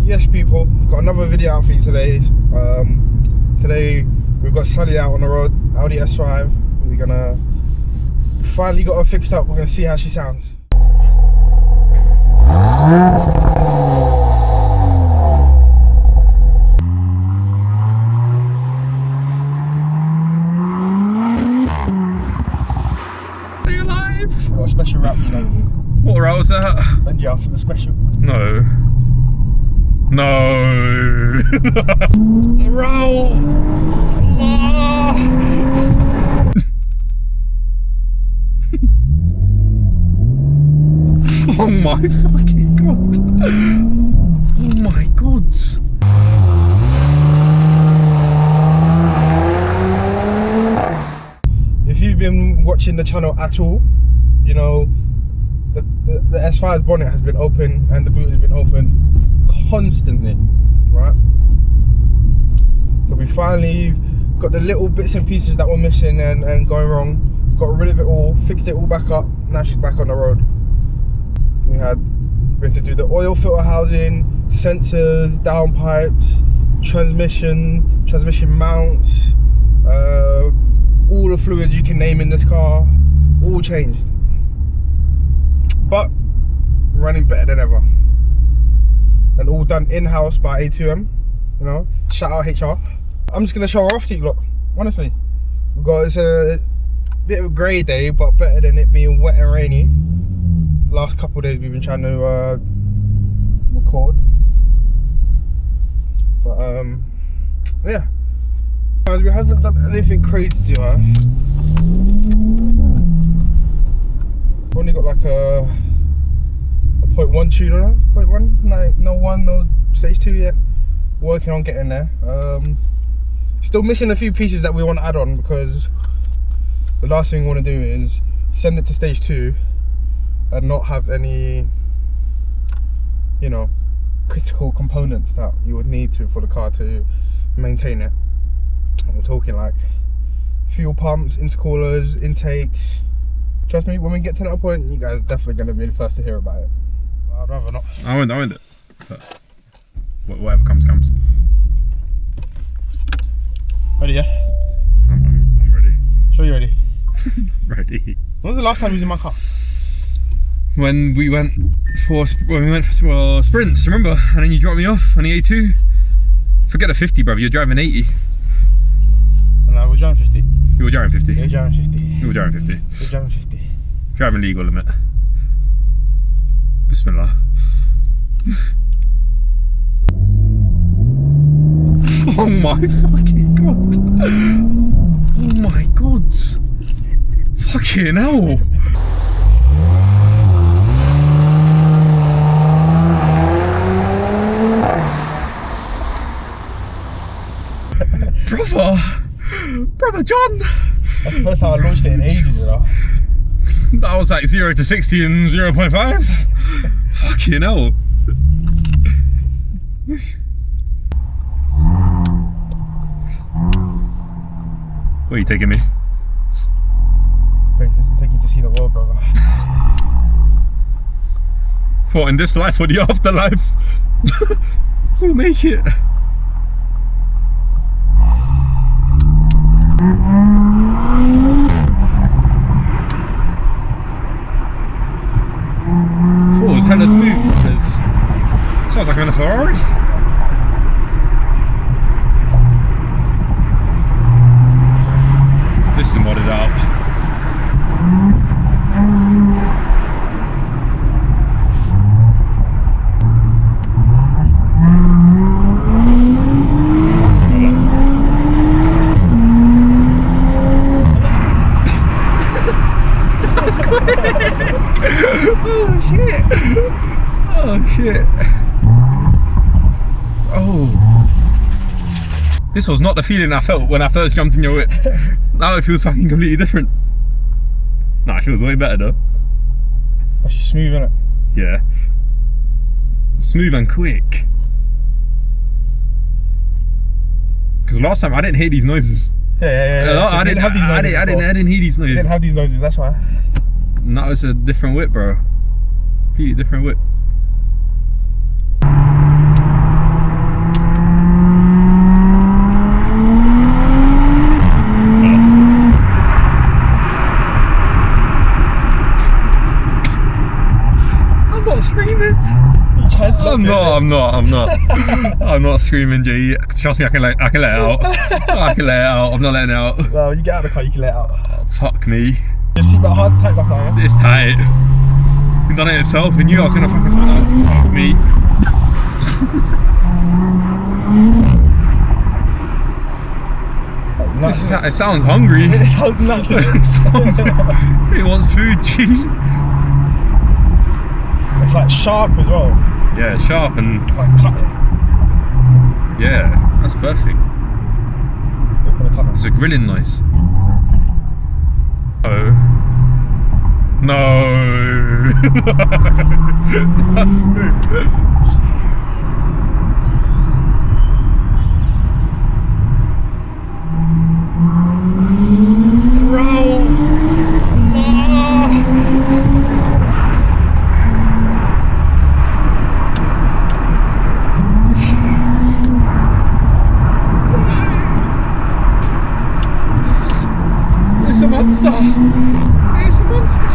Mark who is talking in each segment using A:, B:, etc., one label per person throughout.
A: Yes, people, got another video out for you today. Today we've got Sally out on the road, Audi S5. We're gonna finally got her fixed up. We're gonna see how she sounds.
B: Stay alive.
A: I've got a special route for you now.
B: What route was that?
A: Benji asked for the special.
B: No. No. The route. Allah. Oh my fucking god. Oh my god.
A: If you've been watching the channel at all, you know the S5's bonnet has been open and the boot has been open constantly, right? So we finally got the little bits and pieces that were missing and going wrong, got rid of it all, fixed it all back up. Now she's back on the road. We had to do the oil filter housing, sensors, downpipes, transmission mounts, all the fluids you can name in this car, all changed. But running better than ever. And all done in-house by A2M, you know, shout out HR. I'm just gonna show her off to you lot, honestly. It's a bit of a grey day, but better than it being wet and rainy. Last couple of days we've been trying to record. But yeah. We haven't done anything crazy to her. Only got like a 0.1 tune on her, 0.1, no 1, no stage 2 yet. Working on getting there. Still missing a few pieces that we want to add on, because the last thing we want to do is send it to stage 2 and not have any, you know, critical components that you would need to for the car to maintain it. And we're talking like fuel pumps, intercoolers, intakes. Trust me, when we get to that point, you guys are definitely going to be the first to hear about it. I'd rather not.
B: I won't do it. But whatever comes.
A: Ready, yeah?
B: I'm ready.
A: Sure you're ready?
B: Ready.
A: When was the last time you was in my car?
B: When we went for sprints, remember? And then you dropped me off on the A2. Forget a 50, brother. You're driving 80.
A: No, I was driving 50.
B: You were driving 50.
A: You were driving 50.
B: You were driving 50.
A: You were driving 50.
B: Driving legal limit. Bismillah. Oh my fucking god. Oh my god. Fucking hell. Brother John.
A: That's the first time I launched it in ages, you know.
B: That was like 0 to 60 in 0.5. Fucking hell. Where are you taking me?
A: Places I'm taking to see the world, brother.
B: What, in this life or the afterlife? We'll make it. It was hella smooth. Sounds like I'm in a Ferrari. This is modded up. That's quick! Oh shit! Oh shit! Oh. This was not the feeling I felt when I first jumped in your whip. Now it feels fucking completely different. Nah, it feels way better though.
A: That's just smooth, innit?
B: Yeah. Smooth and quick. Because last time I didn't hear these noises.
A: Yeah.
B: I didn't have these noises. I didn't hear these noises.
A: I didn't have these noises, that's why.
B: Now it's a different whip, bro. Completely different whip. I'm not screaming, G. Trust me, I can let it out. I can let it out. I'm not letting it out.
A: No, when you get out of the car, you can let it out.
B: Oh, fuck me.
A: Your seatbelt hard, tight back now, yeah?
B: It's tight. You done it yourself. You knew I was gonna fucking fuck that. Fuck me.
A: That's nuts.
B: It sounds hungry.
A: It sounds nuts.
B: It wants food, G.
A: It's like sharp as well.
B: Yeah, sharp and
A: Like cutting.
B: yeah, that's perfect.
A: Go for the tunnel.
B: It's a grilling noise. Oh. No. Roll. It's a monster. It's a monster.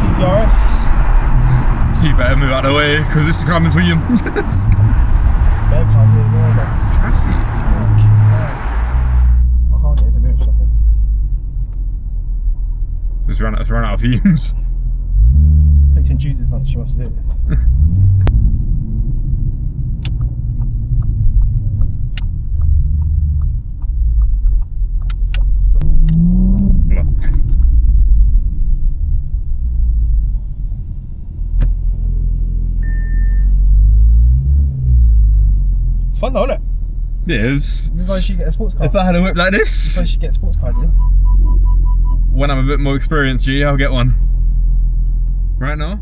A: TTRS.
B: You better move out of the way because this is coming for you. It's
A: Bear cars here as well, but
B: traffic.
A: I can't get to do it for something.
B: It's run out of fumes.
A: Picks and chooses once she wants to do it. It's fun though, isn't it?
B: It is.
A: This is why you should get a sports car.
B: If I had a whip like
A: This is why
B: this,
A: you should get a sports car, yeah?
B: when I'm a bit more experienced, G, I'll get one. Right now?